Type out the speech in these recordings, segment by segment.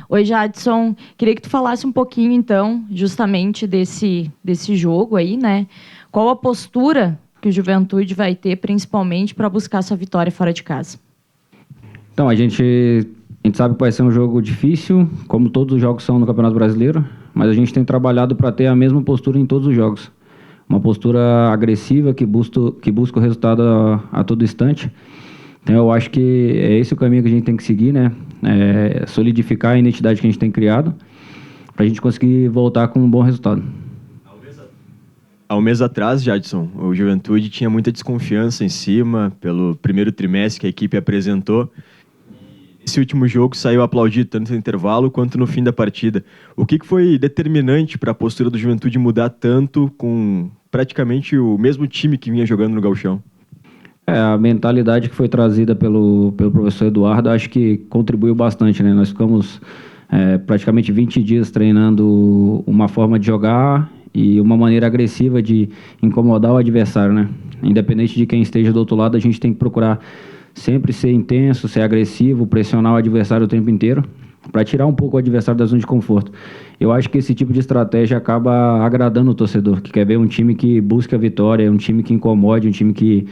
Oi, Jadson. Queria que tu falasse um pouquinho, então, justamente desse jogo aí, né? Qual a postura que o Juventude vai ter, principalmente, para buscar sua vitória fora de casa? Então, a gente sabe que vai ser um jogo difícil, como todos os jogos são no Campeonato Brasileiro, mas a gente tem trabalhado para ter a mesma postura em todos os jogos. Uma postura agressiva que busca o resultado a todo instante. Então, eu acho que é esse o caminho que a gente tem que seguir, né? Solidificar a identidade que a gente tem criado para a gente conseguir voltar com um bom resultado. Há um mês atrás, Jadson, o Juventude tinha muita desconfiança em cima pelo primeiro trimestre que a equipe apresentou. Esse último jogo saiu aplaudido tanto no intervalo quanto no fim da partida. O que foi determinante para a postura do Juventude mudar tanto com praticamente o mesmo time que vinha jogando no Gauchão? A mentalidade que foi trazida pelo professor Eduardo, acho que contribuiu bastante, né? Nós ficamos praticamente 20 dias treinando uma forma de jogar e uma maneira agressiva de incomodar o adversário, né? Independente de quem esteja do outro lado, a gente tem que procurar sempre ser intenso, ser agressivo, pressionar o adversário o tempo inteiro, para tirar um pouco o adversário da zona de conforto. Eu acho que esse tipo de estratégia acaba agradando o torcedor, que quer ver um time que busca a vitória, um time que incomode, um time que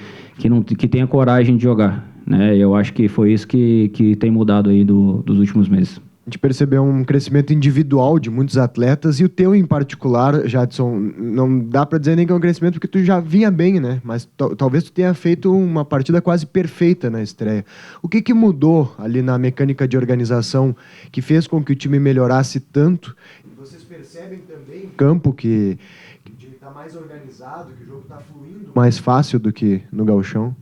tenha coragem de jogar, né? Eu acho que foi isso que tem mudado aí dos últimos meses. A gente percebeu um crescimento individual de muitos atletas e o teu em particular, Jadson, não dá para dizer nem que é um crescimento porque tu já vinha bem, né? Mas talvez tu tenha feito uma partida quase perfeita na estreia. O que mudou ali na mecânica de organização que fez com que o time melhorasse tanto? E vocês percebem também no campo que o time está mais organizado, que o jogo está fluindo mais fácil do que no Gauchão?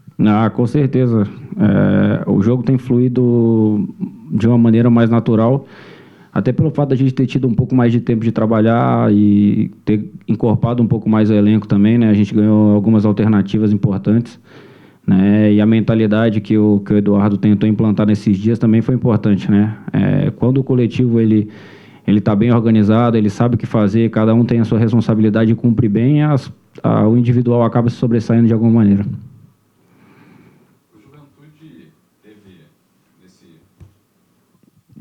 Com certeza. O jogo tem fluído de uma maneira mais natural, até pelo fato de a gente ter tido um pouco mais de tempo de trabalhar e ter encorpado um pouco mais o elenco também, né? A gente ganhou algumas alternativas importantes, né? E a mentalidade que o Eduardo tentou implantar nesses dias também foi importante, né? Quando o coletivo ele está bem organizado, ele sabe o que fazer, cada um tem a sua responsabilidade e cumpre bem, o individual acaba se sobressaindo de alguma maneira.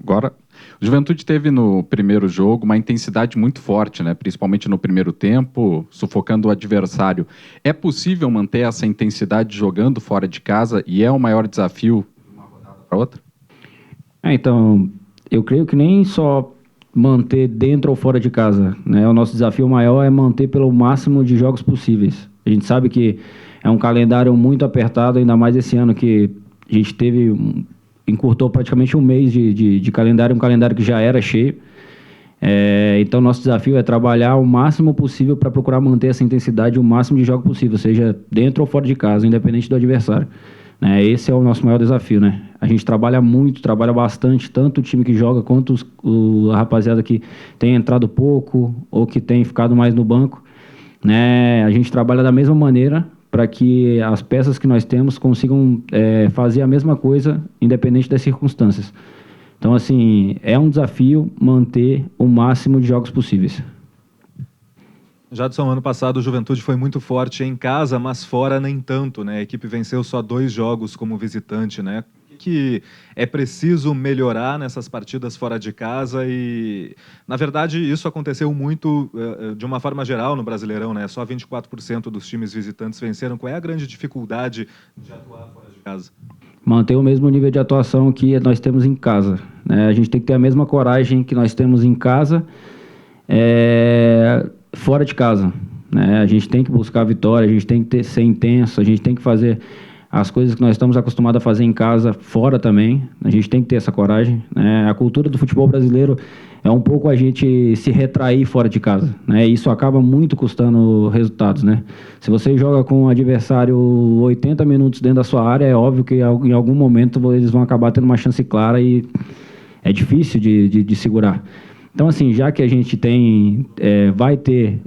Agora, o Juventude teve no primeiro jogo uma intensidade muito forte, né? Principalmente no primeiro tempo, sufocando o adversário. É possível manter essa intensidade jogando fora de casa e é o maior desafio de uma rodada para outra? Então, eu creio que nem só manter dentro ou fora de casa, né? O nosso desafio maior é manter pelo máximo de jogos possíveis. A gente sabe que é um calendário muito apertado, ainda mais esse ano que a gente encurtou praticamente um mês de calendário, um calendário que já era cheio. Então, nosso desafio é trabalhar o máximo possível para procurar manter essa intensidade o máximo de jogos possível, seja dentro ou fora de casa, independente do adversário. Esse é o nosso maior desafio, né? A gente trabalha muito, trabalha bastante, tanto o time que joga quanto a rapaziada que tem entrado pouco ou que tem ficado mais no banco, né? A gente trabalha da mesma maneira para que as peças que nós temos consigam fazer a mesma coisa, independente das circunstâncias. Então, assim, é um desafio manter o máximo de jogos possíveis. Jadson, ano passado o Juventude foi muito forte em casa, mas fora nem tanto, né? A equipe venceu só 2 jogos como visitante, né? Que é preciso melhorar nessas partidas fora de casa e, na verdade, isso aconteceu muito de uma forma geral no Brasileirão, né? Só 24% dos times visitantes venceram. Qual é a grande dificuldade de atuar fora de casa? Manter o mesmo nível de atuação que nós temos em casa, né? A gente tem que ter a mesma coragem que nós temos em casa, fora de casa, né? A gente tem que buscar a vitória, a gente tem que ser intenso, a gente tem que fazer as coisas que nós estamos acostumados a fazer em casa, fora também. A gente tem que ter essa coragem, né? A cultura do futebol brasileiro é um pouco a gente se retrair fora de casa, né? Isso acaba muito custando resultados, né? Se você joga com um adversário 80 minutos dentro da sua área, é óbvio que em algum momento eles vão acabar tendo uma chance clara e é difícil de segurar. Então, assim, já que a gente vai ter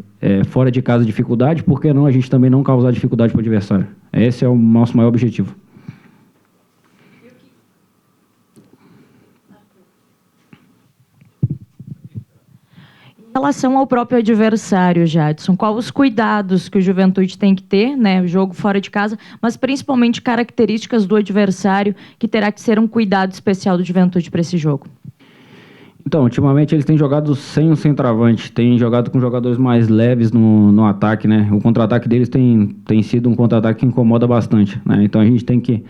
fora de casa dificuldade, por que não a gente também não causar dificuldade para o adversário? Esse é o nosso maior objetivo. Em relação ao próprio adversário, Jadson, quais os cuidados que o Juventude tem que ter, né? O jogo fora de casa, mas principalmente características do adversário que terá que ser um cuidado especial do Juventude para esse jogo? Então, ultimamente eles têm jogado sem um centroavante, têm jogado com jogadores mais leves no ataque, né? O contra-ataque deles tem sido um contra-ataque que incomoda bastante, né? Então a gente tem que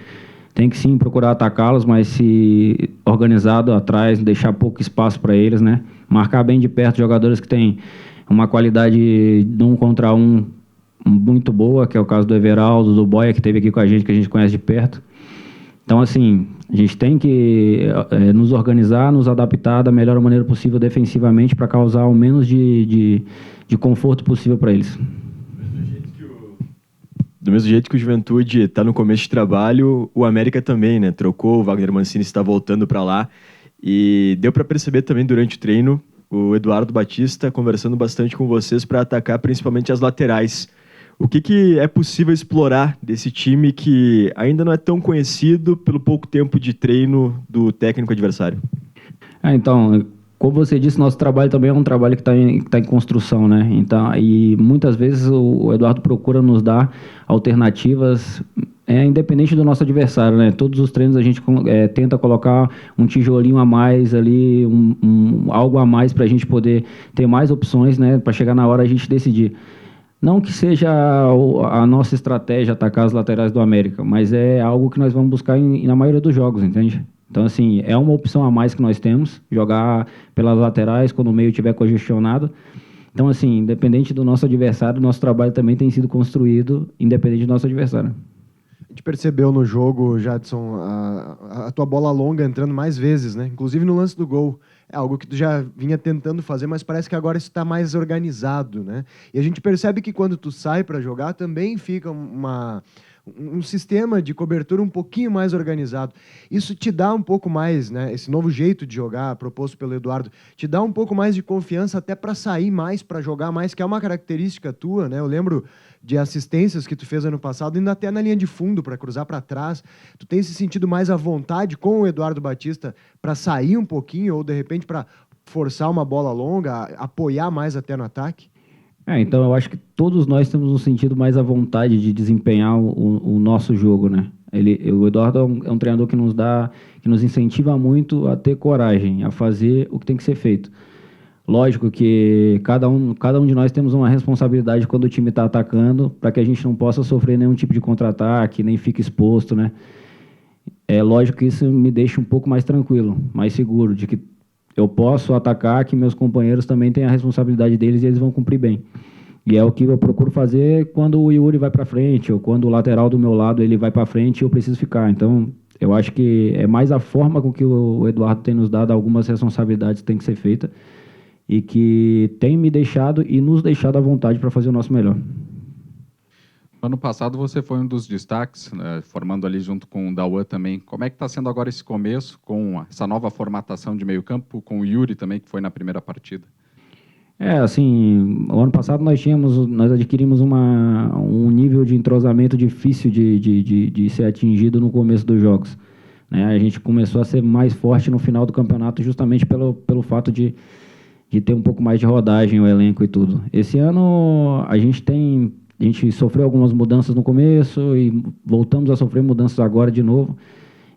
sim procurar atacá-los, mas se organizado atrás, deixar pouco espaço para eles, né? Marcar bem de perto jogadores que têm uma qualidade de 1 contra 1 muito boa, que é o caso do Everaldo, do Boia, que esteve aqui com a gente conhece de perto. Então, assim, a gente tem que nos organizar, nos adaptar da melhor maneira possível defensivamente para causar o menos de conforto possível para eles. Do mesmo jeito que o Juventude está no começo de trabalho, o América também, né? Trocou, o Wagner Mancini está voltando para lá. E deu para perceber também durante o treino o Eduardo Batista conversando bastante com vocês para atacar principalmente as laterais. O que é possível explorar desse time que ainda não é tão conhecido pelo pouco tempo de treino do técnico adversário? Então, como você disse, nosso trabalho também é um trabalho que tá em construção, né? Então, e muitas vezes o Eduardo procura nos dar alternativas, independente do nosso adversário, né? Todos os treinos a gente tenta colocar um tijolinho a mais ali, algo a mais para a gente poder ter mais opções, né? Para chegar na hora a gente decidir. Não que seja a nossa estratégia atacar as laterais do América, mas é algo que nós vamos buscar na maioria dos jogos, entende? Então, assim, é uma opção a mais que nós temos, jogar pelas laterais quando o meio estiver congestionado. Então, assim, independente do nosso adversário, nosso trabalho também tem sido construído independente do nosso adversário. A gente percebeu no jogo, Jadson, a tua bola longa entrando mais vezes, né? Inclusive no lance do gol. É algo que tu já vinha tentando fazer, mas parece que agora está mais organizado, né? E a gente percebe que quando tu sai para jogar também fica um sistema de cobertura um pouquinho mais organizado. Isso te dá um pouco mais, né? Esse novo jeito de jogar proposto pelo Eduardo, te dá um pouco mais de confiança até para sair mais, para jogar mais, que é uma característica tua, né? Eu lembro de assistências que tu fez ano passado, indo até na linha de fundo para cruzar para trás. Tu tem se sentido mais à vontade com o Eduardo Batista para sair um pouquinho ou de repente para forçar uma bola longa, apoiar mais até no ataque? Então eu acho que todos nós temos um sentido mais à vontade de desempenhar o nosso jogo, né? O Eduardo é um treinador que nos incentiva muito a ter coragem, a fazer o que tem que ser feito. Lógico que cada um de nós temos uma responsabilidade quando o time está atacando, para que a gente não possa sofrer nenhum tipo de contra-ataque, nem fique exposto, né? É lógico que isso me deixa um pouco mais tranquilo, mais seguro, de que eu posso atacar, que meus companheiros também têm a responsabilidade deles e eles vão cumprir bem. E é o que eu procuro fazer quando o Yuri vai para frente, ou quando o lateral do meu lado ele vai para frente e eu preciso ficar. Então, eu acho que é mais a forma com que o Eduardo tem nos dado algumas responsabilidades que tem que ser feita e que tem me deixado e nos deixado à vontade para fazer o nosso melhor. Ano passado você foi um dos destaques, né, formando ali junto com o Dauan também. Como é que está sendo agora esse começo com essa nova formatação de meio campo, com o Yuri também, que foi na primeira partida? Assim, o ano passado nós adquirimos um nível de entrosamento difícil de ser atingido no começo dos jogos, né? A gente começou a ser mais forte no final do campeonato justamente pelo fato de ter um pouco mais de rodagem o elenco e tudo. Esse ano a gente sofreu algumas mudanças no começo e voltamos a sofrer mudanças agora de novo.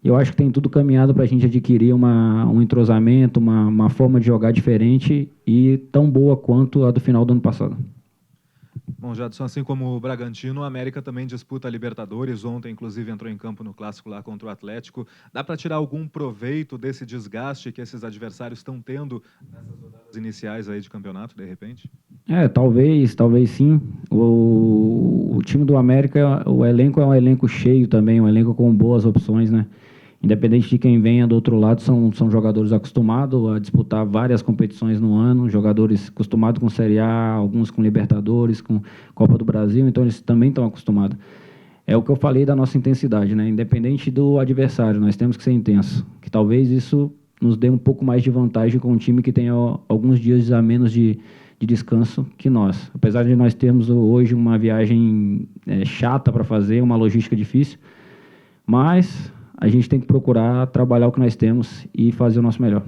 Eu acho que tem tudo caminhado para a gente adquirir um entrosamento, uma forma de jogar diferente e tão boa quanto a do final do ano passado. Bom, Jadson, assim como o Bragantino, o América também disputa a Libertadores. Ontem, inclusive, entrou em campo no clássico lá contra o Atlético. Dá para tirar algum proveito desse desgaste que esses adversários estão tendo nessas rodadas iniciais aí de campeonato, de repente? Talvez sim. O time do América, o elenco é um elenco cheio também, um elenco com boas opções, né? Independente de quem venha do outro lado, são jogadores acostumados a disputar várias competições no ano, jogadores acostumados com Série A, alguns com Libertadores, com Copa do Brasil, então eles também estão acostumados. É o que eu falei da nossa intensidade, né? Independente do adversário, nós temos que ser intensos. Que talvez isso nos dê um pouco mais de vantagem com um time que tenha alguns dias a menos de descanso que nós. Apesar de nós termos hoje uma viagem chata para fazer, uma logística difícil, mas a gente tem que procurar trabalhar o que nós temos e fazer o nosso melhor.